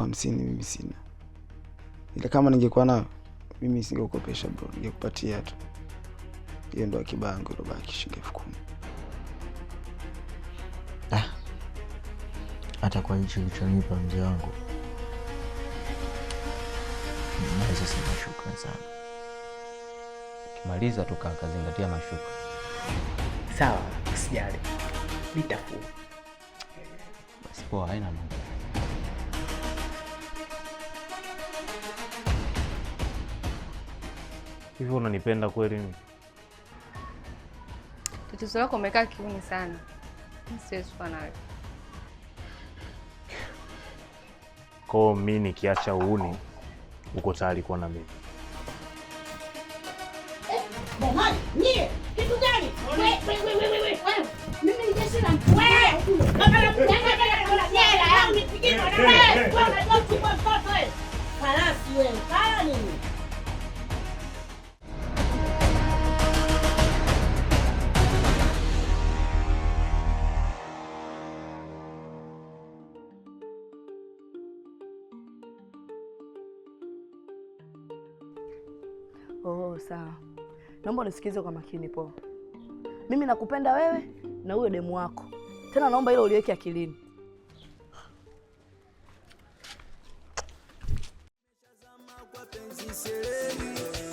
50,000 mimi sina. Ila kama ningekuwa nayo mimi singekukopesha bro, ningekupatia tu. Hiyo ndo akiba yangu ilobaki shilingi 10,000. Hata kwa hicho ulichonipa mzee wangu, naweza sema shukrani sana. Kimaliza tukazingatia mashuka. Sawa, usijali. Nitafua. Basi poa, haina mambo. Hivi unanipenda kweli mimi? Tatizo lako umekaa kiuni sana. Siwezi kuwa nawe. Kwa mimi nikiacha uuni, uko tayari kuwa na mimi? Jamani, nie, kitu gani? Wewe. Mimi ni jeshi la mtu. Wewe. Kama nakutanga kuna jela, au nipigie na wewe. Wewe unajua kuchukua mtoto wewe. Farasi wewe. Fala nini? Oh, sawa. Naomba unisikize kwa makini poa. Mimi nakupenda wewe na huyo demu wako. Tena naomba hilo uliweke akilini.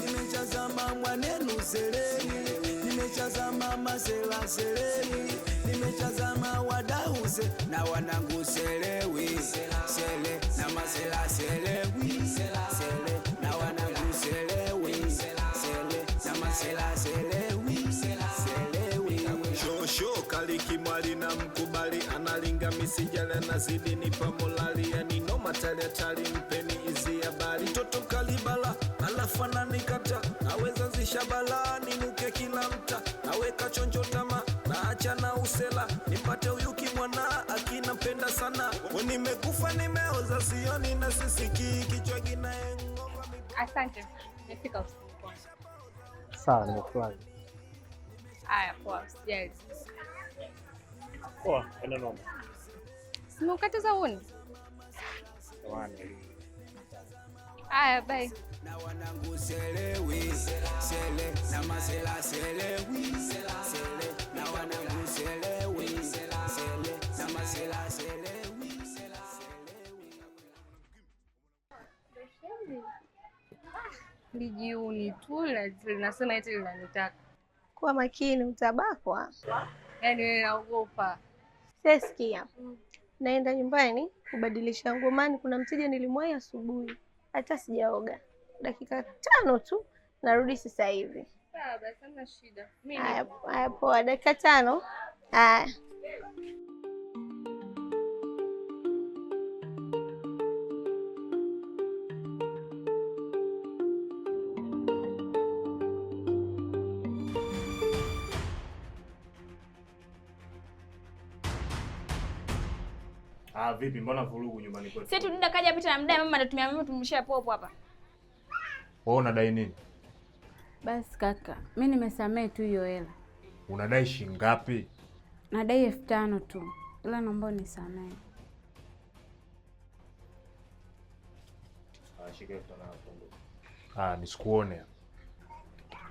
Nimechazama mwanenu seleni, nimechazama masela seleni, nimechazama wadauze na wanangu selewi, sele na masela selewi, sele na wanangu selewi, sele na masela selewi, selewi. Shosho kaliki mwali na mkubali analinga misijale na zidi nipa molali yani no matali atali mpeni izi habari toto kalibala alafana nikata naweza zishabala ninuke kila mta naweka chonjo tama naacha na usela nipate uyuki mwana akinapenda sana nimekufa nimeoza sioni na sisiki kichwa kinaengonga. Asante. Nifika usiku. Sawa, nimefurahi. Haya, poa, usijali. Poa, enda noma. Sima ukatiza uoni? Haya, bye. Na wanangu selewi, sele na masela selewi, sele na wanangu selewi, sele na masela selewi, selewi. Lijiuni tu linasema eti linanitaka. Kuwa makini utabakwa. Yaani wewe naogopa. Sesikia. Naenda nyumbani kubadilisha nguo maana kuna mteja nilimwahi asubuhi. Hata sijaoga. Dakika 5 tu narudi sasa hivi. Sawa, basi hamna shida. Mimi haya poa, dakika 5. Haya. Vipi, mbona vurugu nyumbani kwetu? Sisi tunaenda kaja pita na mdai mama anatumia mimi tumshia popo hapa. Wewe unadai nini? Basi kaka, mimi nimesamea tu hiyo hela. Unadai shilingi ngapi? Nadai 5,000 tu. Ila naomba unisamee. Shika 5,000. Nisikuone.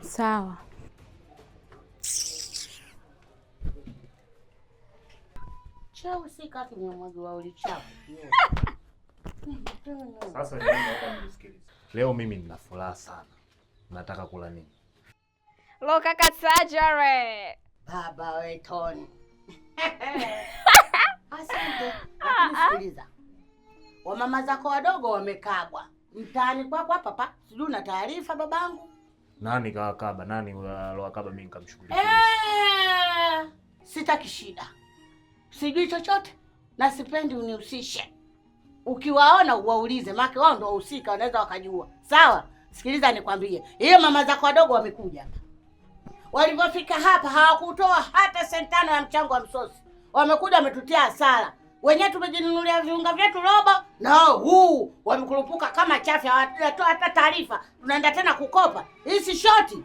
Sawa. Chao si kati ni mwagi wa ulichao. Sasa naomba unisikilize. Leo mimi nina furaha sana. Nataka kula nini? Lo kaka Sajare. Baba we Tony. Asante. Sikiliza. Wamama zako wadogo wamekabwa. Mtaani kwako hapa hapa. Sijui na taarifa babangu. Nani kawakaba? Nani alowakaba mimi nikamshughulikia? Sitaki shida. Sijui chochote na sipendi unihusishe. Ukiwaona uwaulize, maana wao ndio wahusika wanaweza wakajua. Sawa? Sikiliza nikwambie. Hiyo mama zako wadogo wamekuja hapa. Walipofika hapa hawakutoa hata sentano ya mchango wa msosi. Wamekuja wametutia hasara. Wenyewe tumejinunulia viunga vyetu robo na huu wamekurupuka kama chafya hawatoa hata taarifa. Tunaenda tena kukopa. Hii si shoti.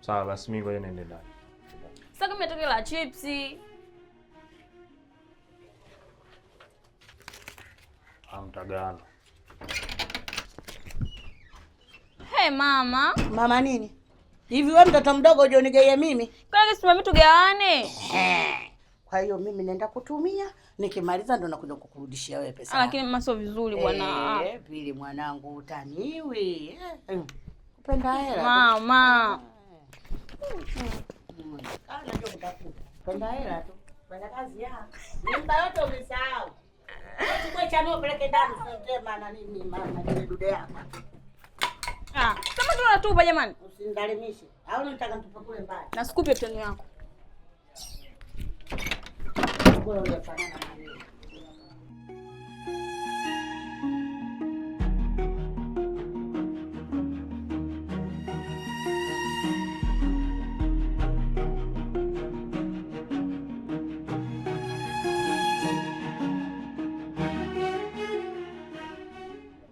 Sawa, basi mimi ngoja niende ndani. Sasa kama umetoka la chipsi. Mtagano. Hey mama. Mama nini? Hivi wewe mtoto mdogo uje unigeye mimi? Kwa nini simami tugawane? Kwa hiyo mimi naenda kutumia, nikimaliza ndo nakuja kukurudishia wewe pesa. Lakini mama sio vizuri bwana. Pili mwanangu utaniwi. Kupenda hela. Mama. Najua kutafuta. Kupenda hela tu. Fanya kazi ya. Mimba yote umesahau. Chukua chanio peleke ndani sema na nini mama ile dude hapa. Kama tu unatupa jamani. Usinidhalimishe. Au unataka nitupe kule mbali? Na sikupe tenu yako. Bora uyafanana na mimi.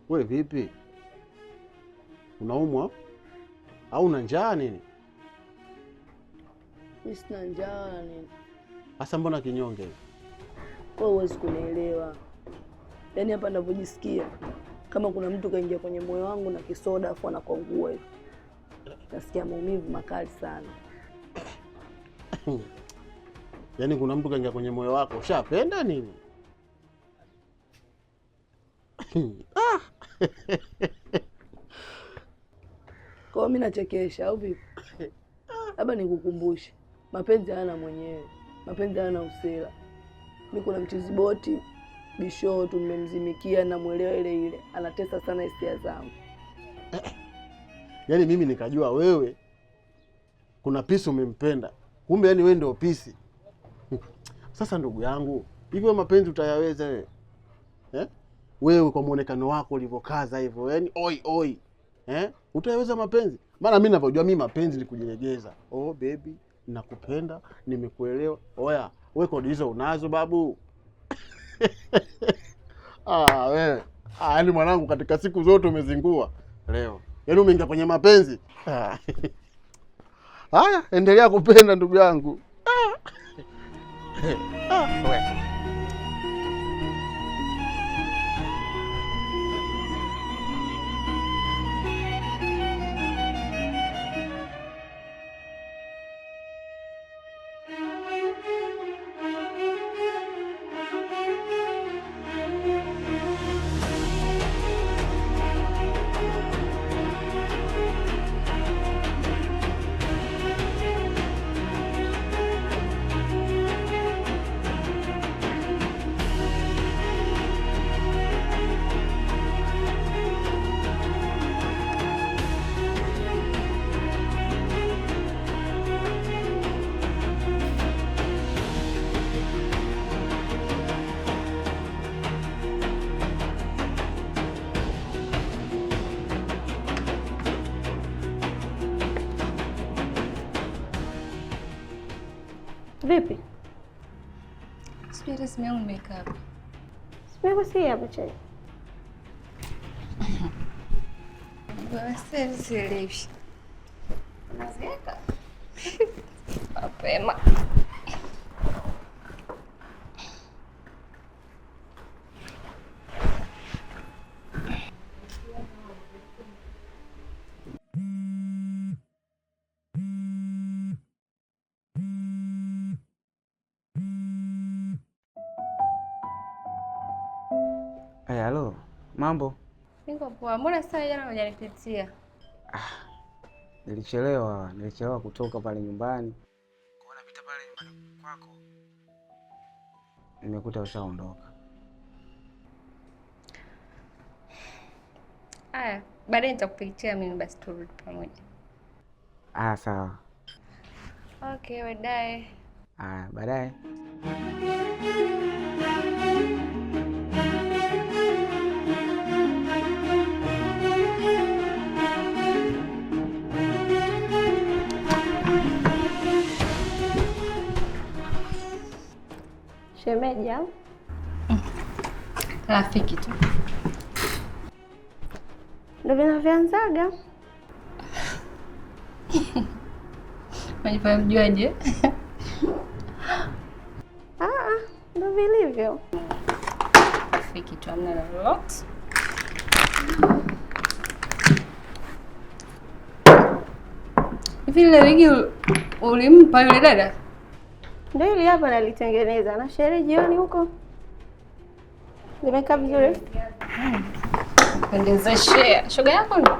We vipi? Unaumwa au una njaa nini? Mimi sina njaa nini. Sasa mbona kinyonge? Wewe huwezi kunielewa. Yaani hapa ninavyojisikia kama kuna mtu kaingia kwenye moyo wangu na kisoda afu anakwangua hivi. Nasikia maumivu makali sana. Yaani kuna mtu kaingia kwenye moyo wako, ushapenda nini? Kwa mimi nachekesha au vipi? Labda nikukumbushe, mapenzi hayana mwenyewe, mapenzi hayana usela. Mimi kuna mchizi boti bisho tumemzimikia na muelewa ile anatesa sana hisia zangu. Yaani mimi nikajua wewe kuna pisi umempenda, kumbe yani wewe ndio pisi. Sasa ndugu yangu, hivyo mapenzi utayaweza wewe? Wewe kwa muonekano wako ulivyokaza hivyo, yani oi. Utayaweza mapenzi? Maana mimi ninavyojua mimi mapenzi ni kujilegeza. Oh baby, nakupenda, nimekuelewa. Oya, wewe kodi hizo unazo babu? Wewe. Yaani mwanangu katika siku zote umezingua. Leo. Yaani umeingia kwenye mapenzi. Haya, endelea kupenda ndugu yangu. Wewe. Vipi? Sipira simu yangu nimekaa hapa. Simu yako si hapa chai. Basi sielewi. Unaziweka? Mapema. Halo, mambo? Niko poa. Mbona sasa jana hujanipitia? Nilichelewa kutoka pale nyumbani. Kwa napita pale nyumbani kwako. Nimekuta ushaondoka. Aya, baadaye nitakupitia mimi basi turudi pamoja. Sawa. Okay, baadaye. Baadaye. Shemeji au? Rafiki tu. Ndio vinavyoanzaga. Unajifanya mjuaje? Ndio vilivyo. kirafiki tu, hamna lolote. Hivi ile wigi ulimpa yule dada? Ndio ile hapa nalitengeneza na sherehe jioni huko. Limekaa vizuri. Pendezeshea. Shoga yako ndo?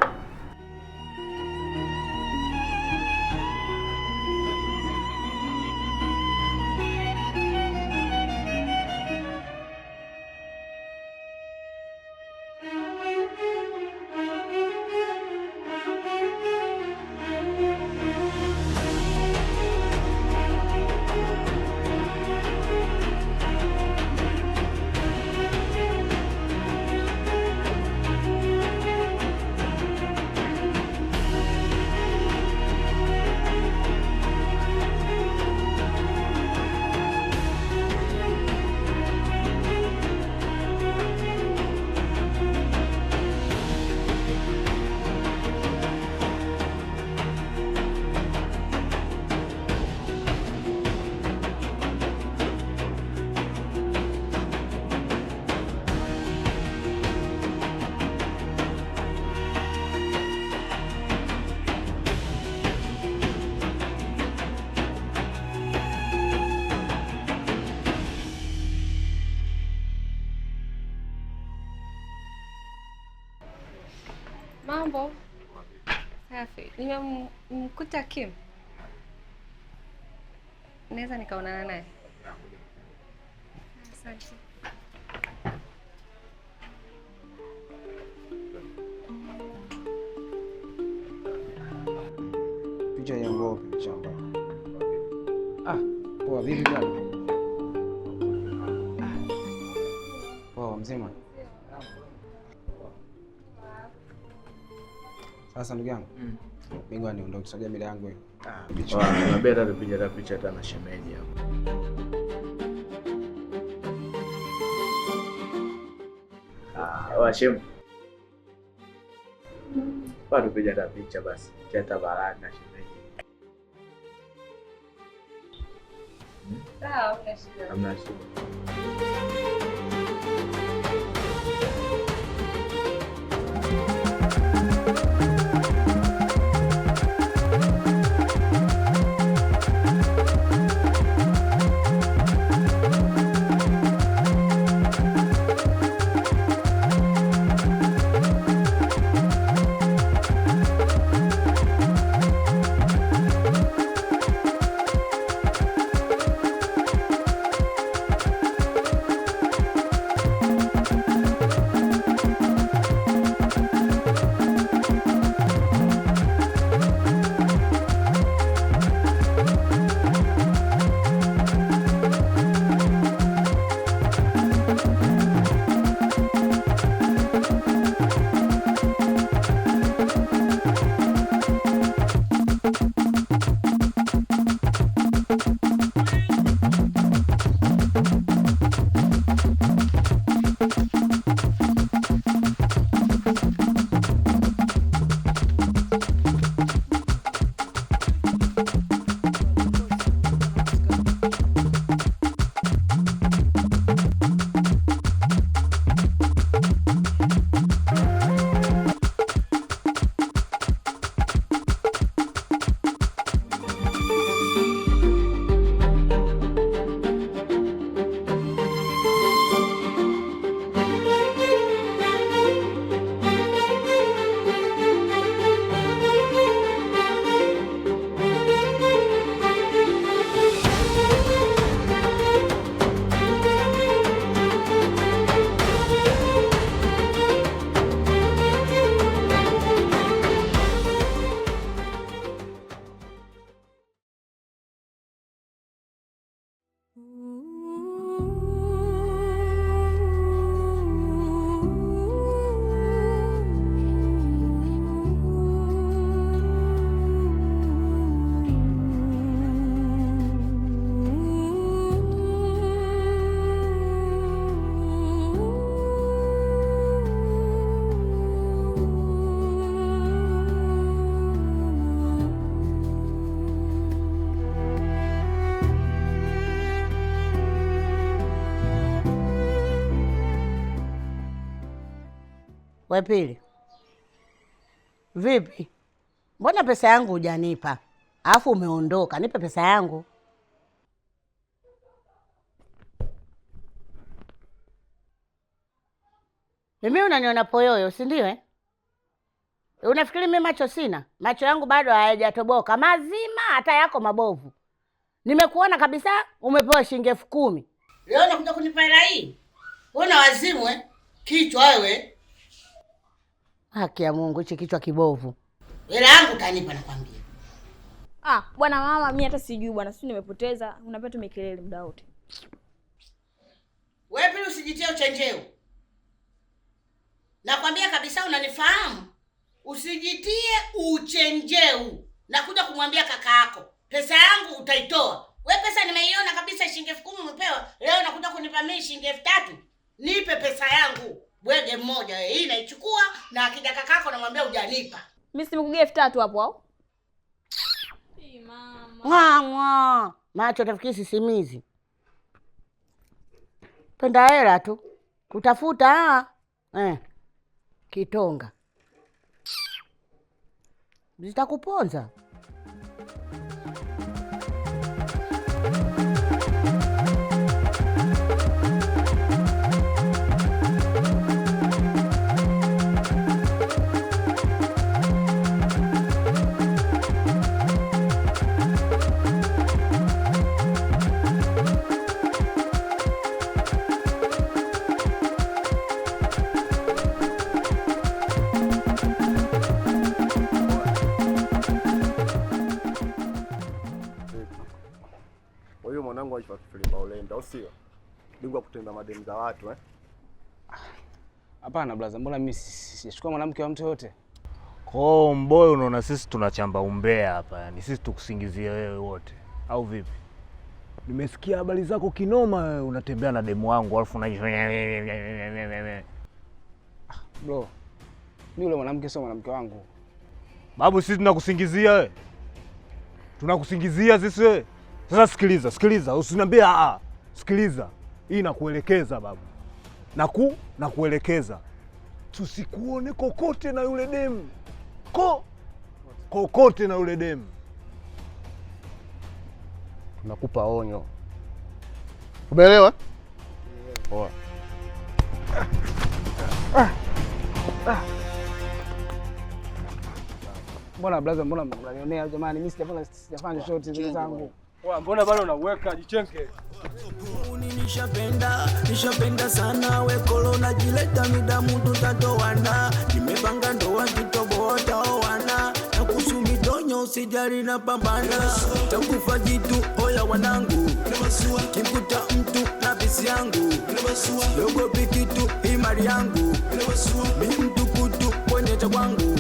Mambo. Safi. Nimemkuta Kim. Naweza nikaonana naye? Asante. Picha ya nguo picha. Poa vipi bwana? Poa mzima. Sasa ndugu yangu. Mimi niondoke, sogea mbele yangu hiyo. Tunabeta tupige picha hata na shemeji hapo. Washem. Bado tupige hata picha basi. Chata baraka shemeji. Sawa, una shida. Hamna shida. We Pili, vipi? Mbona pesa yangu hujanipa? Alafu umeondoka, nipe pesa yangu. Mimi unaniona poyoyo, si ndio eh? Unafikiri mimi macho sina? Macho yangu bado hayajatoboka mazima, hata yako mabovu. Nimekuona kabisa umepewa shilingi 10,000. Leo unakuja kunipa hela hii? Una wazimu eh? Kichwa wewe. Haki ya Mungu, hichi kichwa kibovu. Hela yangu utanipa nakwambia. Bwana mama, mimi hata sijui bwana, sio nimepoteza, unapata mikelele muda wote. Wewe Pili usijitie uchenjeo. Nakwambia kabisa unanifahamu. Usijitie uchenjeu. Nakuja kumwambia kaka yako, pesa yangu utaitoa. Wewe pesa nimeiona kabisa shilingi 10,000 umepewa. Leo nakuja kunipa mimi shilingi 3,000. Nipe pesa yangu. Bwege mmoja wewe. Hii naichukua na akija kaka yako namwambia hujanipa. Mimi simekugia 3,000 hapo au? Mama. Macho tafikiri sisimizi. Penda hela tu. Kutafuta kitonga. Zitakuponza. Mwanangu alifa kifilimba ulenda, au sio? Bingwa kutenda mademu za watu eh? Hapana blaza, mbona mimi sijachukua mwanamke wa mtu yote? Kwa mboyo unaona sisi tunachamba umbea hapa, yani sisi tukusingizie wewe wote. Au vipi? Nimesikia habari zako kinoma wewe unatembea na demu wangu alafu bro, mimi yule mwanamke sio mwanamke wangu. Babu sisi tunakusingizia wewe. Tunakusingizia sisi wewe. Sasa sikiliza, usiniambie sikiliza. Hii nakuelekeza babu. Nakuelekeza. Tusikuone kokote na yule demu. Kokote na yule demu. Tunakupa onyo. Umeelewa? Poa. Mbona blaza, mbona mnanionea jamani? Mimi sijafanya chochote zile zangu. Mbona bado unaweka jichenge? Nishapenda sana we korona jileta midamu tutatoana. Nimepanga ndoa tutobota oana. Na kusumi donyo usijari na pambana. Takufa jitu oya wanangu. Kimkuta mtu na bisi yangu. Yogo pikitu imari yangu. Mimi mtu kutu kwenye cha kwangu.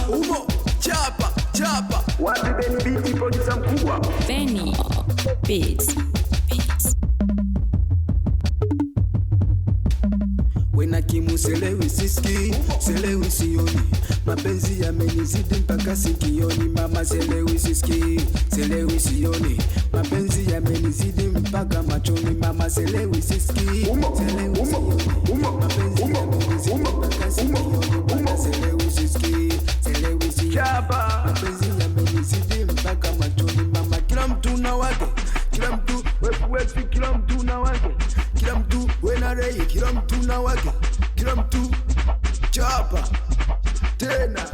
Umo chapa wapi Benny Beats producer mkubwa Benny Beats. Wena kimuselewi siski selewi sioni mapenzi yamenizidi mpaka sikioni mama selewi siski selewi sioni mapenzi yamenizidi mpaka machoni mama selewi siski selewi sioni mapenzi yamenizidi mpaka sikioni mama selewi siski selewi sioni mapenzi yamenizidi mpaka machoni mama kila mtu na wake kila mtu wewe kila mtu na wake kila mtu wena rei kila mtu na wake kila mtu chapa tena